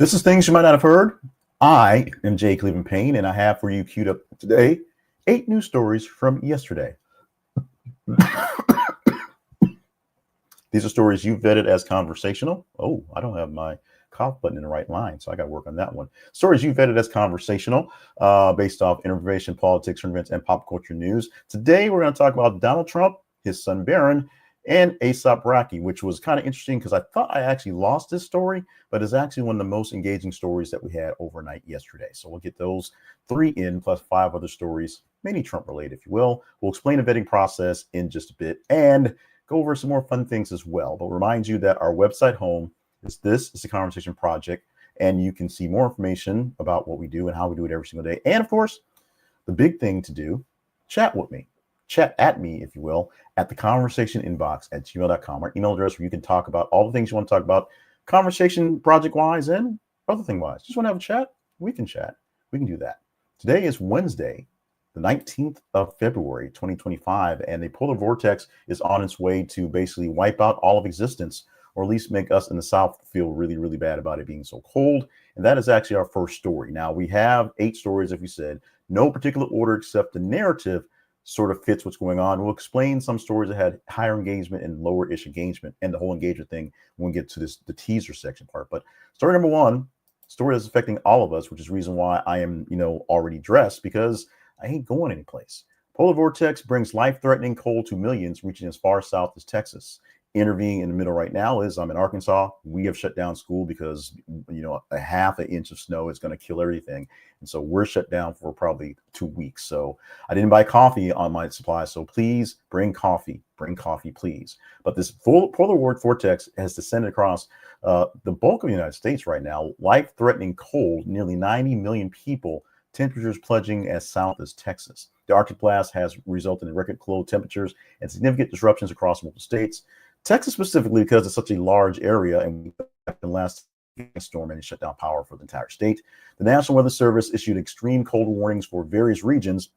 This is Things You Might Not Have Heard. I am Jay Cleveland Payne, and I have for you queued up today 8 news stories from yesterday. These are stories you vetted as conversational. Oh, I don't have my cough button in the right line, so I got to work on that one. Stories you vetted as conversational based off information, politics, current events, and pop culture news. Today, we're going to talk about Donald Trump, his son Barron, and A$AP Rocky, which was kind of interesting because I thought I actually lost this story, but it's actually one of the most engaging stories that we had overnight yesterday. So we'll get those 3 in plus 5 other stories, mainly Trump related, if you will. We'll explain the vetting process in just a bit and go over some more fun things as well. But remind you that our website home is the Conversation Project, and you can see more information about what we do and how we do it every single day. And of course, the big thing to do, chat with me. Chat at me, if you will, at the conversation inbox at gmail.com, our email address where you can talk about all the things you want to talk about, conversation project wise and other thing wise. Just want to have a chat? We can chat. We can do that. Today is Wednesday, the 19th of February, 2025, and the polar vortex is on its way to basically wipe out all of existence, or at least make us in the South feel really, really bad about it being so cold. And that is actually our first story. Now, we have 8 stories, if we said, no particular order except the narrative sort of fits what's going on. We'll explain some stories that had higher engagement and lower-ish engagement, and the whole engagement thing when we get to the teaser section part. But story number 1, story that's affecting all of us, which is the reason why I am, already dressed, because I ain't going anyplace. Polar vortex brings life-threatening cold to millions, reaching as far south as Texas. Intervening in the middle right now is I'm in Arkansas. We have shut down school because, a half an inch of snow is going to kill everything. And so we're shut down for probably 2 weeks. So I didn't buy coffee on my supply. So please bring coffee, please. But this polar vortex has descended across the bulk of the United States right now. Life-threatening cold, nearly 90 million people, temperatures plunging as south as Texas. The Arctic blast has resulted in record cold temperatures and significant disruptions across multiple states. Texas specifically, because it's such a large area, and the last storm and shut down power for the entire state. The National Weather Service issued extreme cold warnings for various regions,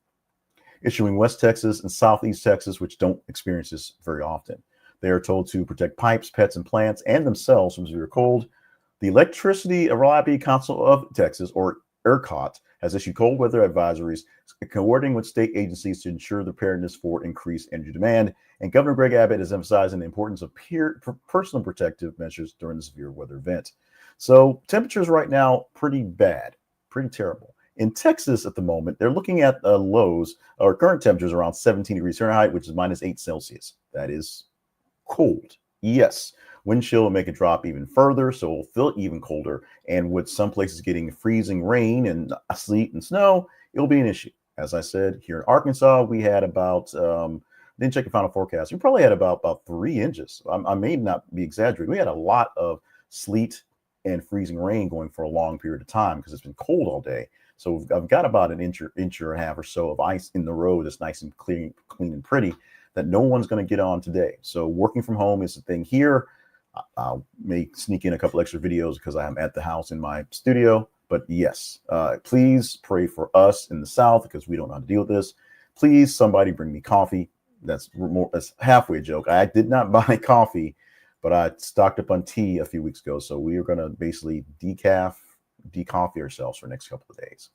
issuing West Texas and Southeast Texas, which don't experience this very often. They are told to protect pipes, pets, and plants, and themselves from severe cold. The Electricity Reliability Council of Texas, or ERCOT, has issued cold weather advisories, coordinating with state agencies to ensure the preparedness for increased energy demand. And Governor Greg Abbott is emphasizing the importance of personal protective measures during the severe weather event. So temperatures right now, pretty bad, pretty terrible. In Texas at the moment, they're looking at lows, or current temperatures around 17 degrees Fahrenheit, which is -8 Celsius. That is cold. Yes. Wind chill will make it drop even further, so it'll feel even colder. And with some places getting freezing rain and sleet and snow, it'll be an issue. As I said, here in Arkansas, we had about, didn't check the final forecast, we probably had about 3 inches. I may not be exaggerating. We had a lot of sleet and freezing rain going for a long period of time because it's been cold all day. So I've got about an inch and a half or so of ice in the road that's nice and clean and pretty that no one's going to get on today. So working from home is the thing here. I may sneak in a couple extra videos because I am at the house in my studio. But yes, please pray for us in the South because we don't know how to deal with this. Please, somebody bring me coffee. That's halfway a joke. I did not buy coffee, but I stocked up on tea a few weeks ago. So we are going to basically decoffee ourselves for the next couple of days.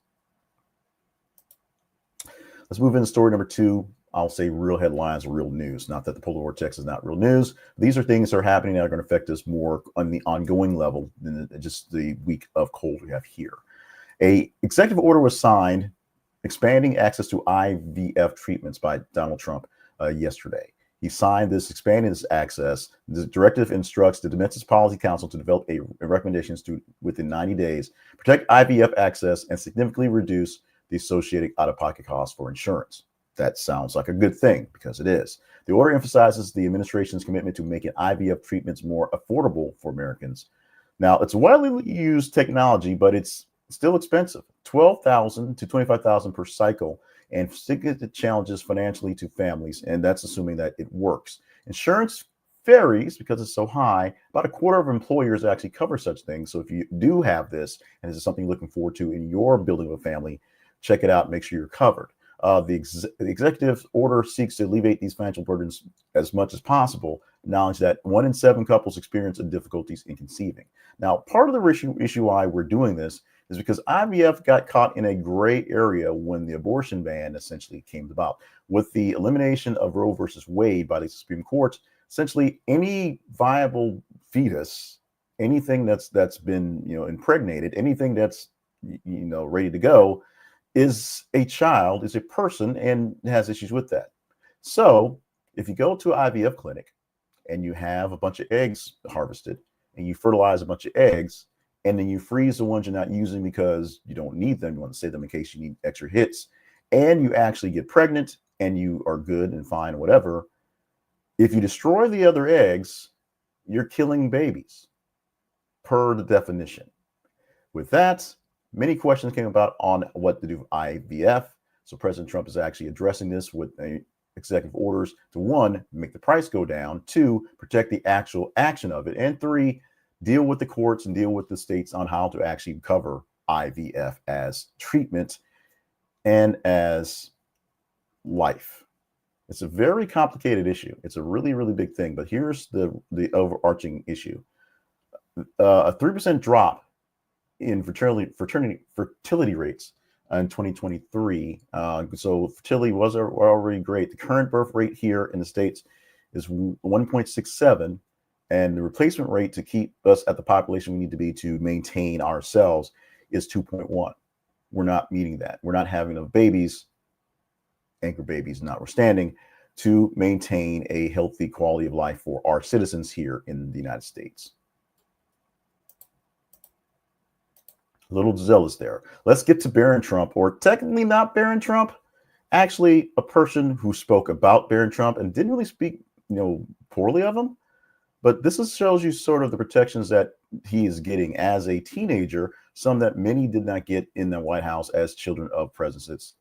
Let's move into story number 2. I'll say real headlines, real news. Not that the polar vortex is not real news. These are things that are happening that are going to affect us more on the ongoing level than just the week of cold we have here. A executive order was signed expanding access to IVF treatments by Donald Trump yesterday. He signed this, expanding this access. The directive instructs the Domestic Policy Council to develop a recommendations to, within 90 days, protect IVF access and significantly reduce the associated out-of-pocket costs for insurance. That sounds like a good thing because it is. The order emphasizes the administration's commitment to making IVF treatments more affordable for Americans. Now, it's widely used technology, but it's still expensive. $12,000 to $25,000 per cycle, and significant challenges financially to families, and that's assuming that it works. Insurance varies because it's so high. About a quarter of employers actually cover such things. So if you do have this, and this is something you're looking forward to in your building of a family, check it out. Make sure you're covered. The executive order seeks to alleviate these financial burdens as much as possible. Acknowledge that 1 in 7 couples experience difficulties in conceiving. Now, part of the issue why we're doing this is because IVF got caught in a gray area when the abortion ban essentially came about. With the elimination of Roe versus Wade by the Supreme Court, essentially any viable fetus, anything that's been impregnated, anything that's ready to go, is a child, is a person, and has issues with that. So if you go to an IVF clinic and you have a bunch of eggs harvested and you fertilize a bunch of eggs, and then you freeze the ones you're not using because you don't need them, you want to save them in case you need extra hits, and you actually get pregnant and you are good and fine, whatever, if you destroy the other eggs, you're killing babies per the definition. With that, many questions came about on what to do with IVF. So President Trump is actually addressing this with executive orders to 1, make the price go down, 2, protect the actual action of it, and 3, deal with the courts and deal with the states on how to actually cover IVF as treatment and as life. It's a very complicated issue. It's a really, really big thing. But here's the overarching issue. A 3% drop in fertility rates in 2023. So fertility was already great. The current birth rate here in the States is 1.67. And the replacement rate to keep us at the population we need to be to maintain ourselves is 2.1. We're not meeting that. We're not having enough babies, anchor babies notwithstanding, to maintain a healthy quality of life for our citizens here in the United States. A little zealous there. Let's get to Barron Trump, or technically not Barron Trump, actually a person who spoke about Barron Trump and didn't really speak, poorly of him. But this shows you sort of the protections that he is getting as a teenager, some that many did not get in the White House as children of presidents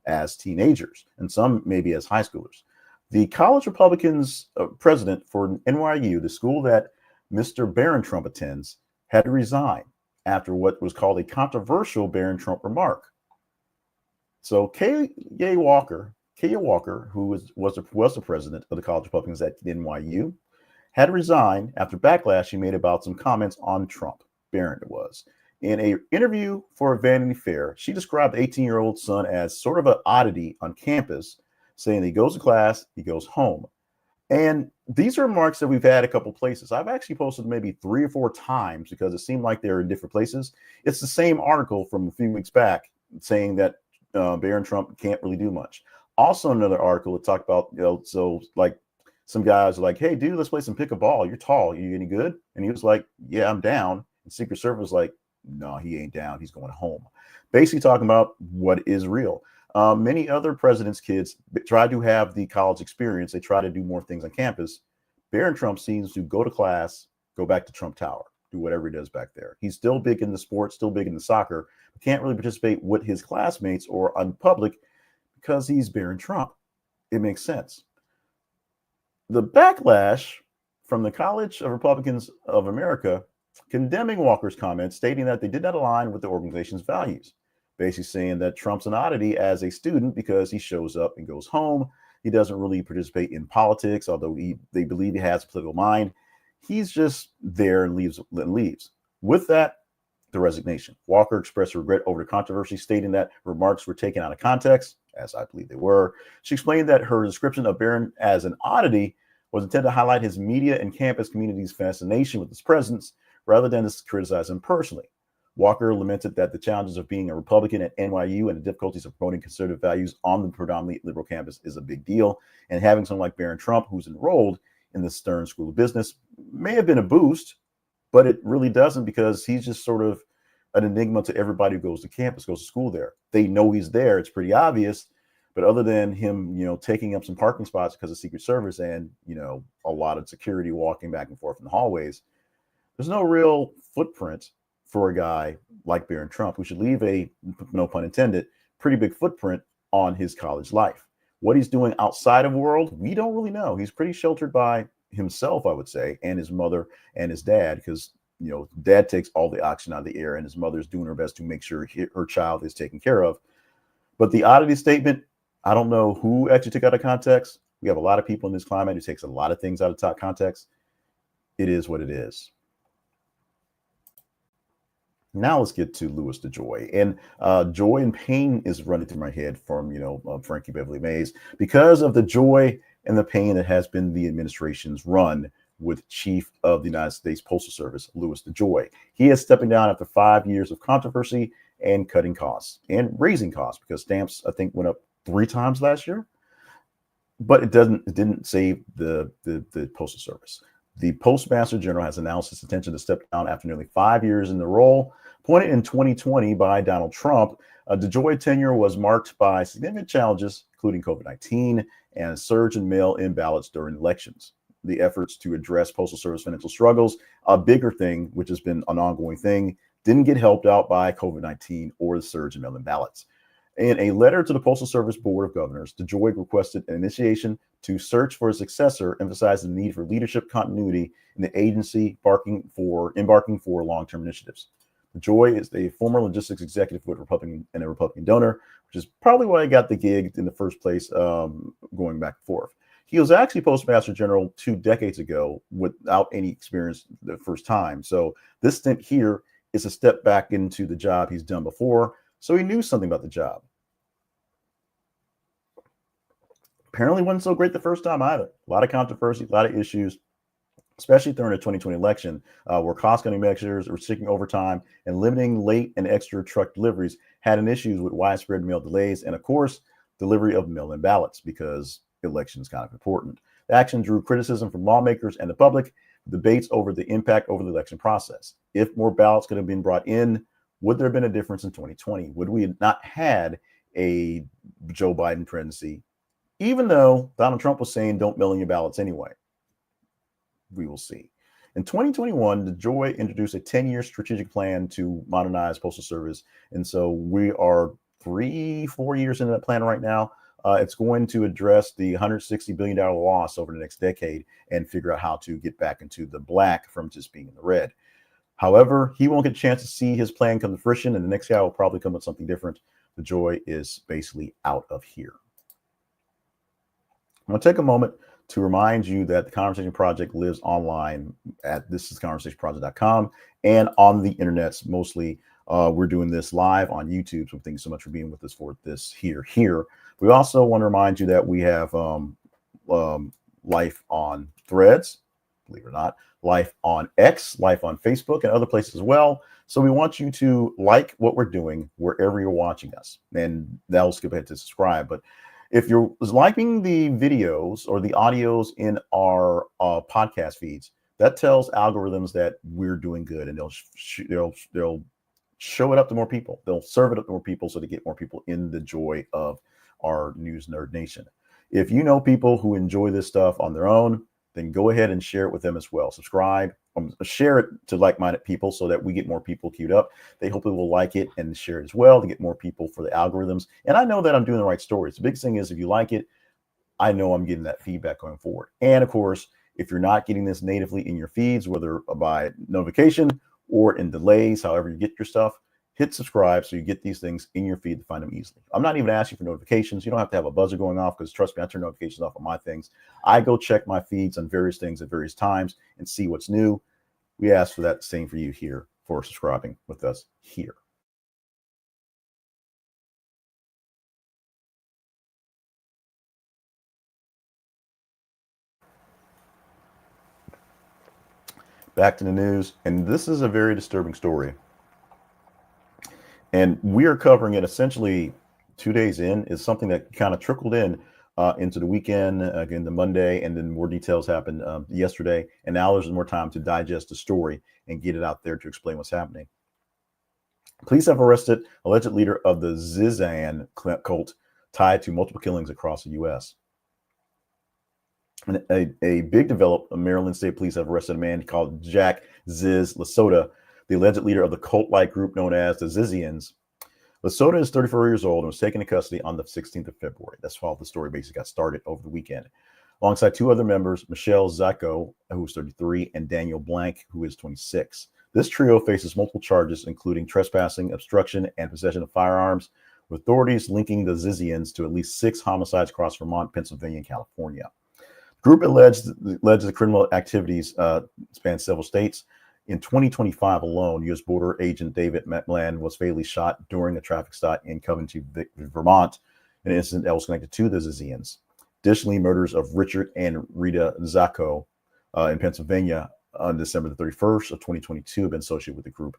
as teenagers, and some maybe as high schoolers. The college Republicans president for NYU, the school that Mr. Barron Trump attends, had to resign after what was called a controversial Barron Trump remark. So K.A. Walker, who was the president of the college Republicans at NYU, had to resign after backlash he made about some comments on Trump. Barron it was. In an interview for Vanity Fair, she described the 18-year-old son as sort of an oddity on campus, saying he goes to class, he goes home. And these are remarks that we've had a couple places. I've actually posted maybe 3 or 4 times because it seemed like they're in different places. It's the same article from a few weeks back saying that Barron Trump can't really do much. Also, another article that talked about, so like some guys are like, hey, dude, let's play some pick a ball. You're tall. Are you any good? And he was like, yeah, I'm down. And Secret Service was like, no, he ain't down. He's going home. Basically talking about what is real. Many other presidents' kids try to have the college experience. They try to do more things on campus. Barron Trump seems to go to class, go back to Trump Tower, do whatever he does back there. He's still big in the sports, still big in the soccer, but can't really participate with his classmates or on public because he's Barron Trump. It makes sense. The backlash from the College of Republicans of America condemning Walker's comments, stating that they did not align with the organization's values, basically saying that Trump's an oddity as a student because he shows up and goes home. He doesn't really participate in politics, although they believe he has a political mind. He's just there and leaves. With that, the resignation. Walker expressed regret over the controversy, stating that remarks were taken out of context, as I believe they were. She explained that her description of Barron as an oddity was intended to highlight his media and campus community's fascination with his presence, rather than to criticize him personally. Walker lamented that the challenges of being a Republican at NYU and the difficulties of promoting conservative values on the predominantly liberal campus is a big deal. And having someone like Barron Trump, who's enrolled in the Stern School of Business, may have been a boost, but it really doesn't, because he's just sort of an enigma to everybody who goes to campus, goes to school there. They know he's there. It's pretty obvious. But other than him, taking up some parking spots because of Secret Service and, a lot of security walking back and forth in the hallways, there's no real footprint for a guy like Barron Trump, who should leave a, no pun intended, pretty big footprint on his college life. What he's doing outside of the world, we don't really know. He's pretty sheltered by himself, I would say, and his mother and his dad, because, dad takes all the oxygen out of the air and his mother's doing her best to make sure her child is taken care of. But the oddity statement, I don't know who actually took out of context. We have a lot of people in this climate who takes a lot of things out of top context. It is what it is. Now let's get to Louis DeJoy. And joy and pain is running through my head from, Frankie Beverly Mays, because of the joy and the pain that has been the administration's run with Chief of the United States Postal Service, Louis DeJoy. He is stepping down after 5 years of controversy and cutting costs and raising costs, because stamps, I think, went up 3 times last year. But it didn't save the Postal Service. The Postmaster General has announced his intention to step down after nearly 5 years in the role. Appointed in 2020 by Donald Trump, DeJoy tenure was marked by significant challenges, including COVID-19 and a surge in mail-in ballots during elections. The efforts to address Postal Service financial struggles, a bigger thing, which has been an ongoing thing, didn't get helped out by COVID-19 or the surge in mail-in ballots. In a letter to the Postal Service Board of Governors, DeJoy requested an initiation to search for a successor, emphasizing the need for leadership continuity in the agency, embarking for long-term initiatives. DeJoy is a former logistics executive with a Republican donor, which is probably why he got the gig in the first place, going back and forth. He was actually Postmaster General 2 decades ago without any experience the first time. So this stint here is a step back into the job he's done before. So he knew something about the job. Apparently wasn't so great the first time either. A lot of controversy, a lot of issues, especially during the 2020 election, where cost-cutting measures, restricting overtime, and limiting late and extra truck deliveries had an issues with widespread mail delays and, of course, delivery of mail-in ballots, because election is kind of important. The action drew criticism from lawmakers and the public, debates over the impact over the election process. If more ballots could have been brought in, would there have been a difference in 2020? Would we have not had a Joe Biden presidency, even though Donald Trump was saying don't mail in your ballots anyway? We will see. In 2021, DeJoy introduced a 10-year strategic plan to modernize Postal Service. And so we are 3-4 years into that plan right now. It's going to address the $160 billion loss over the next decade and figure out how to get back into the black from just being in the red. However, he won't get a chance to see his plan come to fruition, and the next guy will probably come with something different. DeJoy is basically out of here. I'm going to take a moment to remind you that the Conversation Project lives online at thisisconversationproject.com and on the internets mostly. We're doing this live on YouTube, so thank you so much for being with us for this here. We also want to remind you that we have life on Threads, believe it or not, life on X, life on Facebook, and other places as well. So we want you to like what we're doing wherever you're watching us, and that'll skip ahead to subscribe. But if you're liking the videos or the audios in our podcast feeds, that tells algorithms that we're doing good, and they'll show it up to more people. They'll serve it up to more people so they get more people in the joy of our News Nerd Nation. If you know people who enjoy this stuff on their own, then go ahead and share it with them as well. Subscribe, share it to like-minded people so that we get more people queued up. They hopefully will like it and share it as well to get more people for the algorithms. And I know that I'm doing the right stories. The big thing is, if you like it, I know I'm getting that feedback going forward. And of course, if you're not getting this natively in your feeds, whether by notification or in delays, however you get your stuff, hit subscribe so you get these things in your feed to find them easily. I'm not even asking for notifications. You don't have to have a buzzer going off, because trust me, I turn notifications off on my things. I go check my feeds on various things at various times and see what's new. We ask for that same for you here for subscribing with us here. Back to the news, and this is a very disturbing story. And we are covering it essentially 2 days in. Is something that kind of trickled in into the weekend, again, the Monday, and then more details happened yesterday. And now there's more time to digest the story and get it out there to explain what's happening. Police have arrested alleged leader of the Zizian cult tied to multiple killings across the U.S. And a big development, Maryland State Police have arrested a man called Jack Ziz Lasota, the alleged leader of the cult-like group known as the Zizians. Lasota is 34 years old and was taken into custody on the 16th of February. That's how the story basically got started over the weekend. Alongside 2 other members, Michelle Zacco, who is 33, and Daniel Blank, who is 26. This trio faces multiple charges, including trespassing, obstruction, and possession of firearms, with authorities linking the Zizians to at least 6 homicides across Vermont, Pennsylvania, and California. Group alleged the criminal activities span several states. In 2025 alone, U.S. Border Agent David Metland was fatally shot during a traffic stop in Covington, Vermont, an incident that was connected to the Zizians. Additionally, murders of Richard and Rita Zacco in Pennsylvania on December the 31st of 2022 have been associated with the group,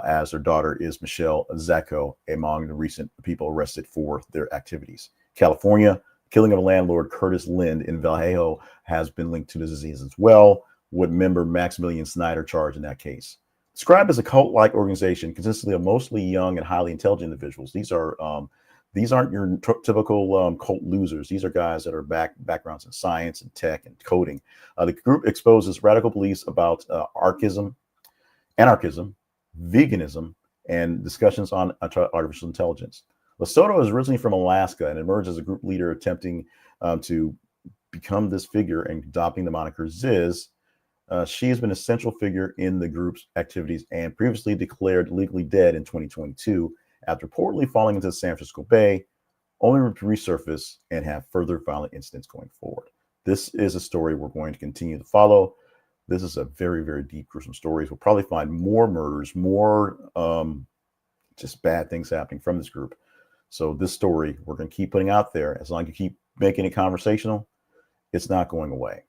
as their daughter is Michelle Zacco, among the recent people arrested for their activities. California, killing of landlord Curtis Lind in Vallejo has been linked to the disease as well, with member Maximilian Snyder charged in that case. Described as a cult-like organization consisting of mostly young and highly intelligent individuals, these aren't your typical cult losers. These are guys that are backgrounds in science and tech and coding. The group exposes radical beliefs about anarchism, veganism, and discussions on artificial intelligence. Losoto is originally from Alaska and emerged as a group leader attempting to become this figure and adopting the moniker Ziz. She has been a central figure in the group's activities and previously declared legally dead in 2022 after reportedly falling into the San Francisco Bay, only to resurface and have further violent incidents going forward. This is a story we're going to continue to follow. This is a very, very deep, gruesome story. We'll probably find more murders, more just bad things happening from this group. So this story, we're going to keep putting out there. As long as you keep making it conversational, it's not going away.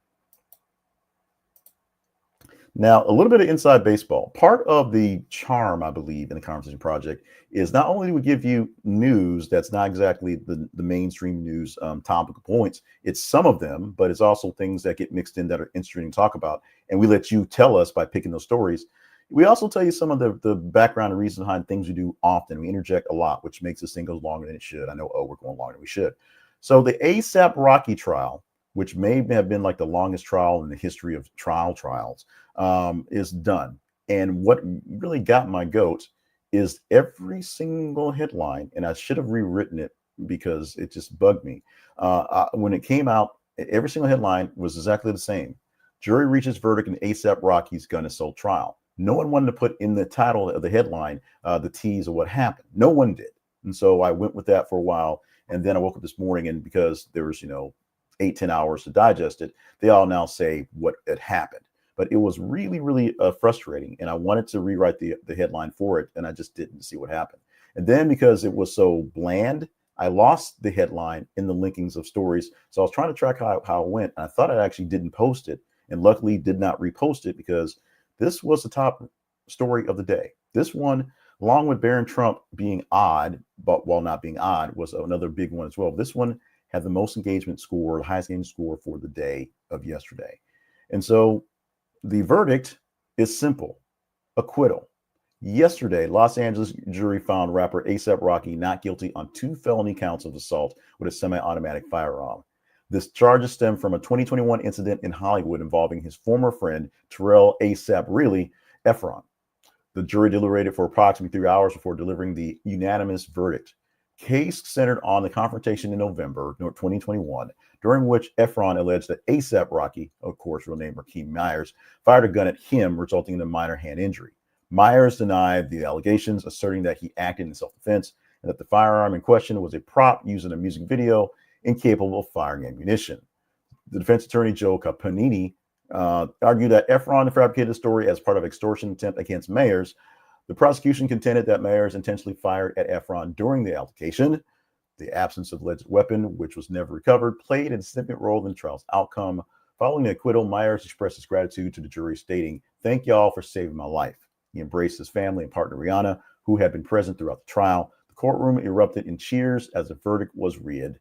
Now, a little bit of inside baseball. Part of the charm, I believe, in the Conversation Project is not only do we give you news that's not exactly the mainstream news topical points, it's some of them, but it's also things that get mixed in that are interesting to talk about. And we let you tell us by picking those stories. We also tell you some of the background and reasons behind things we do often. We interject a lot, which makes this thing go longer than it should. I know, we're going longer than we should. So the ASAP Rocky trial, which may have been like the longest trial in the history of trials, is done. And what really got my goat is every single headline, and I should have rewritten it because it just bugged me. When it came out, every single headline was exactly the same. Jury reaches verdict in ASAP Rocky's gun assault trial. No one wanted to put in the title of the headline the tease of what happened. No one did. And so I went with that for a while. And then I woke up this morning, and because there was, 8-10 hours to digest it, they all now say what had happened. But it was really, really frustrating. And I wanted to rewrite the headline for it, and I just didn't see what happened. And then because it was so bland, I lost the headline in the linkings of stories. So I was trying to track how it went. And I thought I actually didn't post it, and luckily did not repost it, because this was the top story of the day. This one, along with Barron Trump being odd, but while not being odd, was another big one as well. This one had the most engagement score, the highest engagement score for the day of yesterday. And so the verdict is simple: acquittal. Yesterday, Los Angeles jury found rapper ASAP Rocky not guilty on 2 felony counts of assault with a semi-automatic firearm. This charges stem from a 2021 incident in Hollywood involving his former friend, Terrell ASAP Really Efron. The jury deliberated for approximately 3 hours before delivering the unanimous verdict. Case centered on the confrontation in November 2021, during which Efron alleged that ASAP Rocky, of course, real name Rakeem Myers, fired a gun at him, resulting in a minor hand injury. Myers denied the allegations, asserting that he acted in self-defense and that the firearm in question was a prop used in a music video incapable of firing ammunition. The defense attorney, Joe Caponini, argued that Efron fabricated the story as part of extortion attempt against Myers. The prosecution contended that Myers intentionally fired at Efron during the altercation. The absence of alleged weapon, which was never recovered, played a significant role in the trial's outcome. Following the acquittal, Myers expressed his gratitude to the jury, stating, "Thank y'all for saving my life." He embraced his family and partner Rihanna, who had been present throughout the trial. The courtroom erupted in cheers as the verdict was read,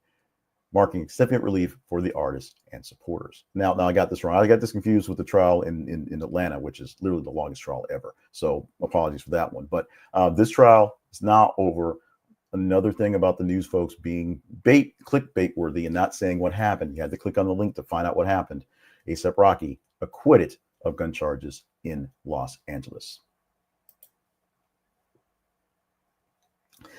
marking significant relief for the artists and supporters. Now I got this wrong. I got this confused with the trial in Atlanta, which is literally the longest trial ever. So apologies for that one. But this trial is now over. Another thing about the news folks being clickbait worthy and not saying what happened. You had to click on the link to find out what happened. ASAP Rocky acquitted of gun charges in Los Angeles.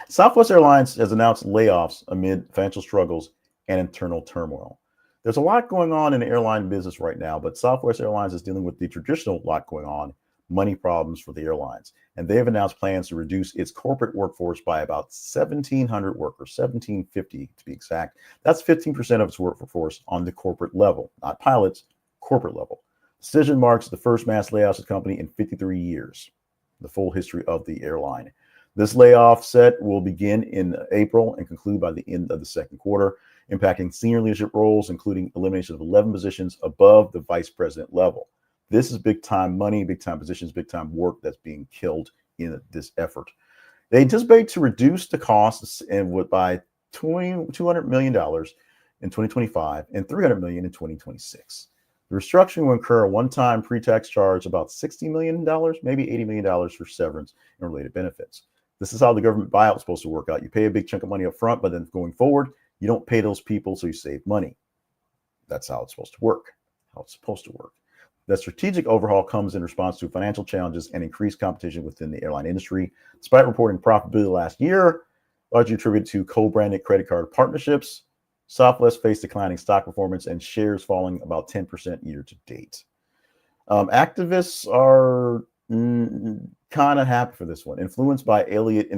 Southwest Airlines has announced layoffs amid financial struggles and internal turmoil. There's a lot going on in the airline business right now, but Southwest Airlines is dealing with the traditional lot going on, money problems for the airlines. And they have announced plans to reduce its corporate workforce by about 1,700 workers, 1,750 to be exact. That's 15% of its workforce on the corporate level, not pilots, corporate level. The decision marks the first mass layoffs of the company in 53 years, the full history of the airline. This layoff set will begin in April and conclude by the end of the second quarter, impacting senior leadership roles, including elimination of 11 positions above the vice president level. This is big time money, big time positions, big time work that's being killed in this effort. They anticipate to reduce the costs by $200 million in 2025 and $300 million in 2026. The restructuring will incur a one-time pre-tax charge about $60 million, maybe $80 million for severance and related benefits. This is how the government buyout is supposed to work out. You pay a big chunk of money up front, but then going forward, you don't pay those people, so you save money. That's how it's supposed to work. The strategic overhaul comes in response to financial challenges and increased competition within the airline industry. Despite reporting profitability last year, largely attributed to co-branded credit card partnerships, Southwest faced declining stock performance and shares falling about 10% year to date. Activists are kind of happy for this one. Influenced by Elliott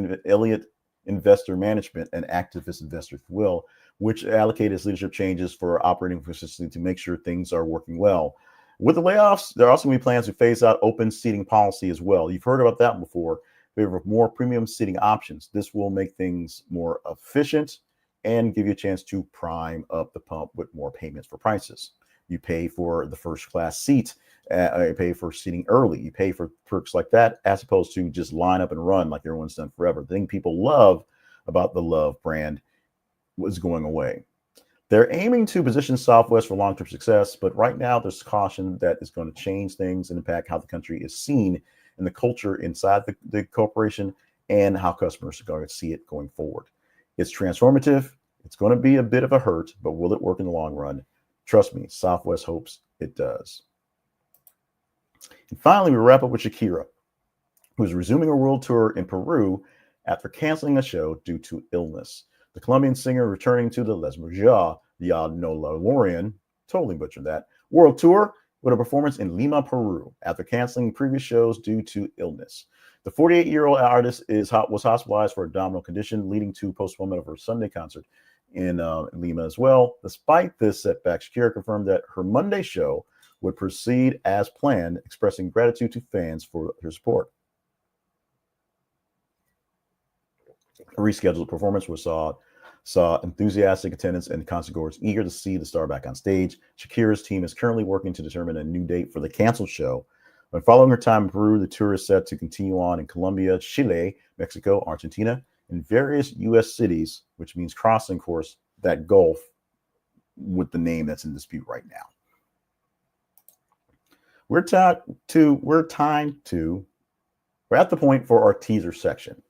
Investor Management, an activist investor, if you will, which allocated its leadership changes for operating efficiency to make sure things are working well. With the layoffs, there are also going to be plans to phase out open seating policy as well. You've heard about that before. We have more premium seating options. This will make things more efficient and give you a chance to prime up the pump with more payments for prices. You pay for the first class seat. You pay for seating early. You pay for perks like that, as opposed to just line up and run like everyone's done forever. The thing people love about the Love brand was going away. They're aiming to position Southwest for long-term success, but right now there's caution that it's going to change things and impact how the country is seen and the culture inside the corporation and how customers are going to see it going forward. It's transformative. It's going to be a bit of a hurt, but will it work in the long run? Trust me, Southwest hopes it does. And finally, we wrap up with Shakira, who's resuming a world tour in Peru after canceling a show due to illness. The Colombian singer returning to the Les Merja, Lorian, totally butchered that, world tour with a performance in Lima, Peru, after canceling previous shows due to illness. The 48-year-old artist was hospitalized for abdominal condition, leading to postponement of her Sunday concert in Lima as well. Despite this setback, Shakira confirmed that her Monday show would proceed as planned, expressing gratitude to fans for their support. A rescheduled performance saw enthusiastic attendance and concertgoers eager to see the star back on stage. Shakira's team is currently working to determine a new date for the canceled show. But following her time in Peru, the tour is set to continue on in Colombia, Chile, Mexico, Argentina, and various U.S. cities, which means crossing, of course, that Gulf with the name that's in dispute right now. We're at the point for our teaser section.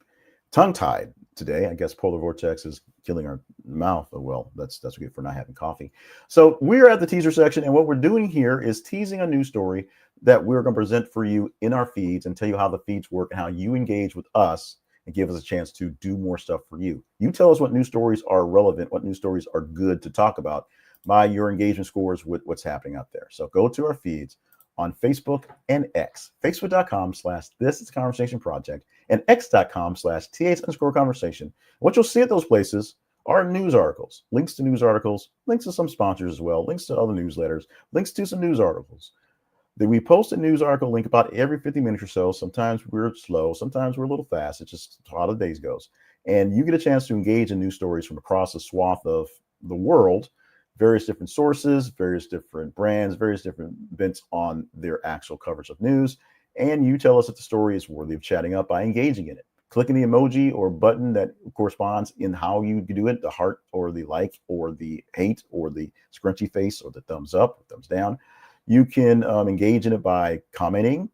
Tongue-tied today. I guess polar vortex is killing our mouth. Oh, well, that's good for not having coffee. So we're at the teaser section, and what we're doing here is teasing a news story that we're going to present for you in our feeds and tell you how the feeds work and how you engage with us and give us a chance to do more stuff for you. You tell us what news stories are relevant, what news stories are good to talk about by your engagement scores with what's happening out there. So go to our feeds on Facebook and X, facebook.com/thisisconversationproject and x.com/th_conversation. What you'll see at those places are news articles, links to news articles, links to some sponsors as well, links to other newsletters, links to some news articles. Then we post a news article link about every 50 minutes or so. Sometimes we're slow, sometimes we're a little fast. It's just how the days goes. And you get a chance to engage in news stories from across the swath of the world, various different sources, various different brands, various different bents on their actual coverage of news. And you tell us if the story is worthy of chatting up by engaging in it. Clicking the emoji or button that corresponds in how you do it, the heart or the like or the hate or the scrunchy face or the thumbs up or thumbs down. You can engage in it by commenting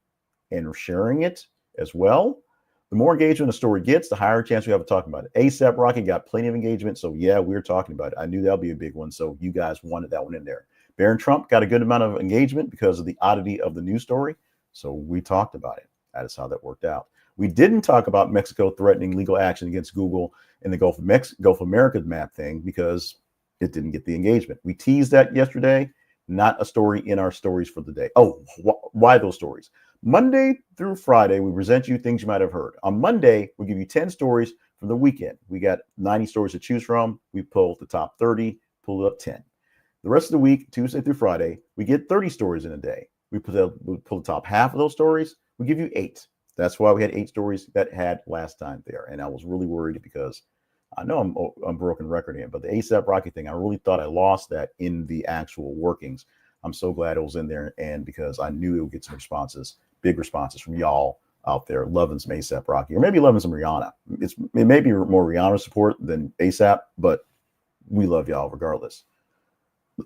and sharing it as well. The more engagement a story gets, the higher chance we have of talking about it. ASAP Rocky got plenty of engagement, so yeah, we're talking about it. I knew that'll be a big one, so you guys wanted that one in there. Barron Trump got a good amount of engagement because of the oddity of the news story, so we talked about it. That is how that worked out. We didn't talk about Mexico threatening legal action against Google in the Gulf of America map thing because it didn't get the engagement. We teased that yesterday. Not a story in our stories for the day. Oh, why those stories? Monday through Friday, we present you things you might have heard. On Monday, we give you 10 stories from the weekend. We got 90 stories to choose from. We pulled the top 30, pulled up 10. The rest of the week, Tuesday through Friday, we get 30 stories in a day. We pull the top half of those stories. We give you 8. That's why we had 8 stories that had last time there. And I was really worried because I know I'm broken record in, but the ASAP Rocky thing, I really thought I lost that in the actual workings. I'm so glad it was in there, and because I knew it would get some responses, big responses from y'all out there loving some ASAP Rocky, or maybe loving some Rihanna. It may be more Rihanna support than ASAP, but we love y'all regardless.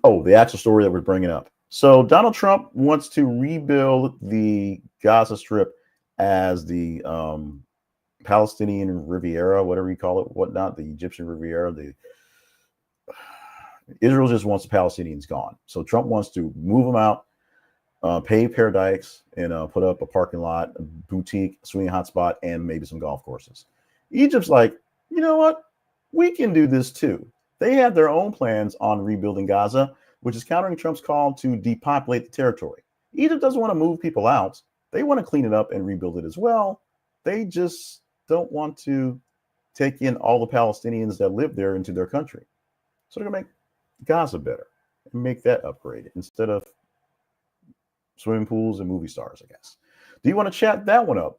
Oh, the actual story that we're bringing up. So Donald Trump wants to rebuild the Gaza Strip as the Palestinian Riviera, whatever you call it, whatnot, the Egyptian Riviera. Israel just wants the Palestinians gone. So Trump wants to move them out, pave paradise, and put up a parking lot, a boutique, swinging hotspot, and maybe some golf courses. Egypt's like, you know what? We can do this too. They have their own plans on rebuilding Gaza, which is countering Trump's call to depopulate the territory. Egypt doesn't want to move people out. They want to clean it up and rebuild it as well. They just don't want to take in all the Palestinians that live there into their country. So they're going to make Gaza better and make that upgrade instead of swimming pools and movie stars, I guess. Do you want to chat that one up?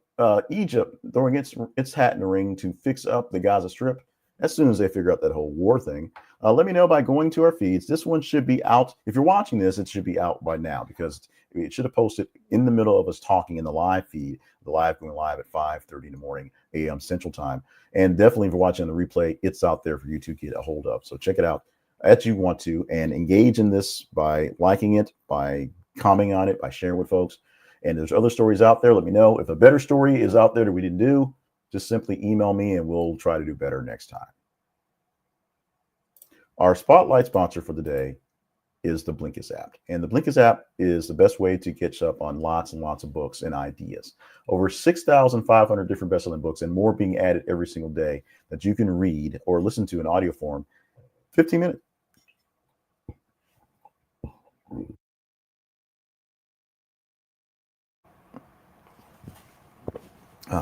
Egypt throwing its hat in the ring to fix up the Gaza Strip as soon as they figure out that whole war thing. Let me know by going to our feeds. This one should be out. If you're watching this, it should be out by now because it should have posted in the middle of us talking in the live feed, the live going live at 5:30 in the morning a.m. Central Time. And definitely if you're watching the replay, it's out there for you to get a hold of. So check it out as you want to and engage in this by liking it, by commenting on it, by sharing with folks. And there's other stories out there. Let me know. If a better story is out there that we didn't do, just simply email me and we'll try to do better next time. Our spotlight sponsor for the day is the Blinkist app. And the Blinkist app is the best way to catch up on lots and lots of books and ideas. Over 6,500 different best-selling books and more being added every single day that you can read or listen to in audio form. 15 minutes.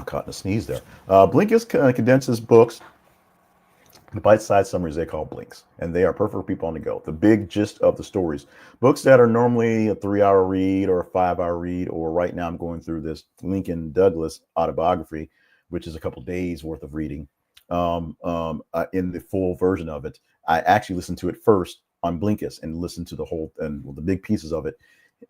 Caught in a sneeze there. Blinkist condenses books, the bite-sized summaries they call blinks, and they are perfect for people on the go. The big gist of the stories. Books that are normally a 3-hour read or a 5-hour read, or right now I'm going through this Lincoln Douglas autobiography, which is a couple days worth of reading in the full version of it. I actually listened to it first on Blinkist and listened to the whole and the big pieces of it.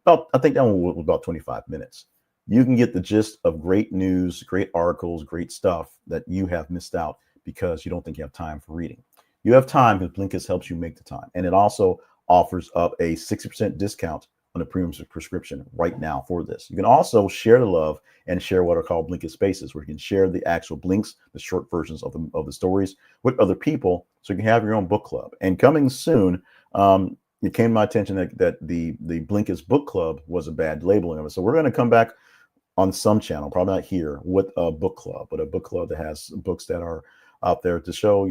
I think that one was about 25 minutes. You can get the gist of great news, great articles, great stuff that you have missed out because you don't think you have time for reading. You have time because Blinkist helps you make the time. And it also offers up a 60% discount on a premium prescription right now for this. You can also share the love and share what are called Blinkist Spaces, where you can share the actual blinks, the short versions of the stories with other people so you can have your own book club. And coming soon, it came to my attention that the Blinkist book club was a bad labeling of it. So we're going to come back on some channel, probably not here, with a book club, but a book club that has books that are out there to show,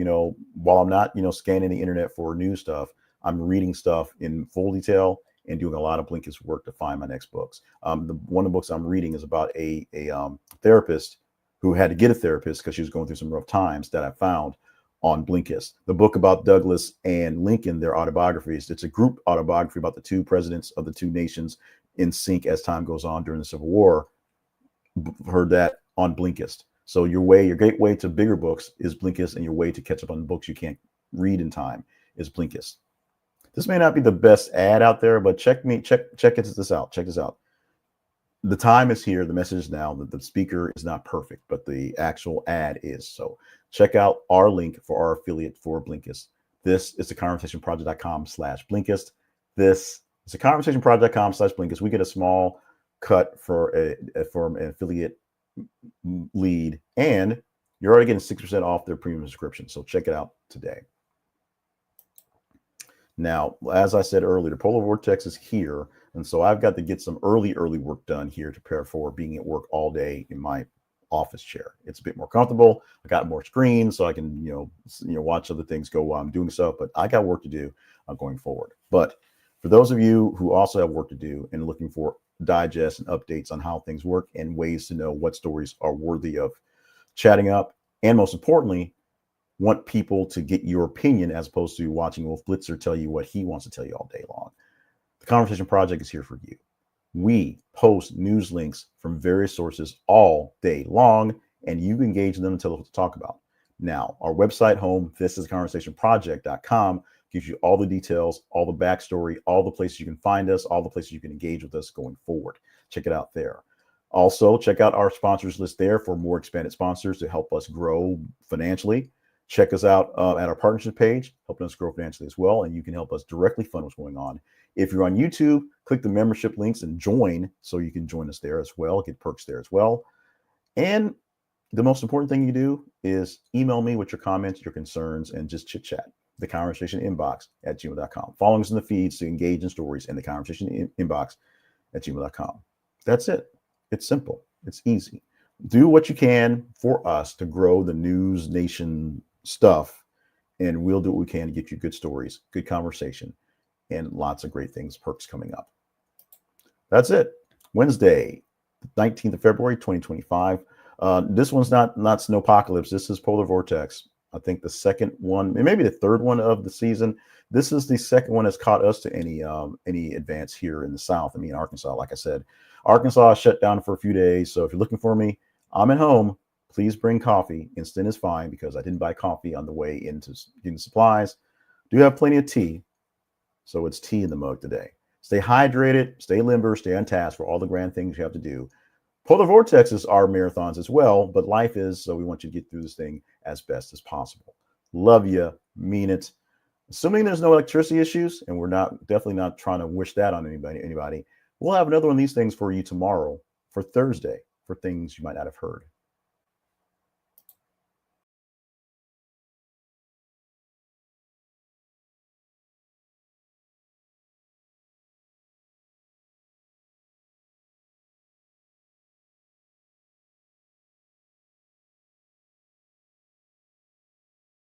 while I'm not, scanning the internet for new stuff, I'm reading stuff in full detail and doing a lot of Blinkist work to find my next books. One of the books I'm reading is about a therapist who had to get a therapist because she was going through some rough times that I found on Blinkist. The book about Douglas and Lincoln, their autobiographies, it's a group autobiography about the two presidents of the two nations in sync as time goes on during the Civil War. Heard that on Blinkist. So your great way to bigger books is Blinkist, and your way to catch up on books you can't read in time is Blinkist. This may not be the best ad out there, but check this out. Check this out. The time is here. The message is now. The speaker is not perfect, but the actual ad is. So check out our link for our affiliate for Blinkist. This is theconversationproject.com/Blinkist. This is theconversationproject.com/Blinkist. We get a small cut for an affiliate lead, and you're already getting 6% off their premium subscription. So check it out today. Now, as I said earlier, the Polar Vortex is here, and so I've got to get some early work done here to prepare for being at work all day in my office chair. It's a bit more comfortable. I got more screens, so I can watch other things go while I'm doing stuff. But I got work to do going forward. But For those of you who also have work to do and looking for digests and updates on how things work and ways to know what stories are worthy of chatting up, and most importantly, want people to get your opinion as opposed to watching Wolf Blitzer tell you what he wants to tell you all day long, the Conversation Project is here for you. We post news links from various sources all day long, and you engage them and tell us what to talk about. Now, our website home, thisisconversationproject.com, gives you all the details, all the backstory, all the places you can find us, all the places you can engage with us going forward. Check it out there. Also, check out our sponsors list there for more expanded sponsors to help us grow financially. Check us out at our partnership page, helping us grow financially as well, and you can help us directly fund what's going on. If you're on YouTube, click the membership links and join so you can join us there as well, get perks there as well. And the most important thing you do is email me with your comments, your concerns, and just chit chat. The conversation inbox at gmail.com. Follow us in the feeds to engage in stories in the conversation inbox at gmail.com. That's it. It's simple. It's easy. Do what you can for us to grow the news nation stuff, and we'll do what we can to get you good stories, good conversation, and lots of great things, perks coming up. That's it. Wednesday, 19th of February, 2025. This one's not Snowpocalypse. This is Polar Vortex. I think the second one, maybe the third one of the season. This is the second one that's caught us to any advance here in the South. I mean, Arkansas, like I said, Arkansas shut down for a few days. So if you're looking for me, I'm at home. Please bring coffee. Instant is fine because I didn't buy coffee on the way into getting supplies. Do have plenty of tea. So it's tea in the mug today. Stay hydrated, stay limber, stay on task for all the grand things you have to do. Polar vortexes are marathons as well, but life is, so we want you to get through this thing as best as possible. Love you, mean it. Assuming there's no electricity issues, and we're definitely not trying to wish that on anybody, we'll have another one of these things for you tomorrow for Thursday for things you might not have heard.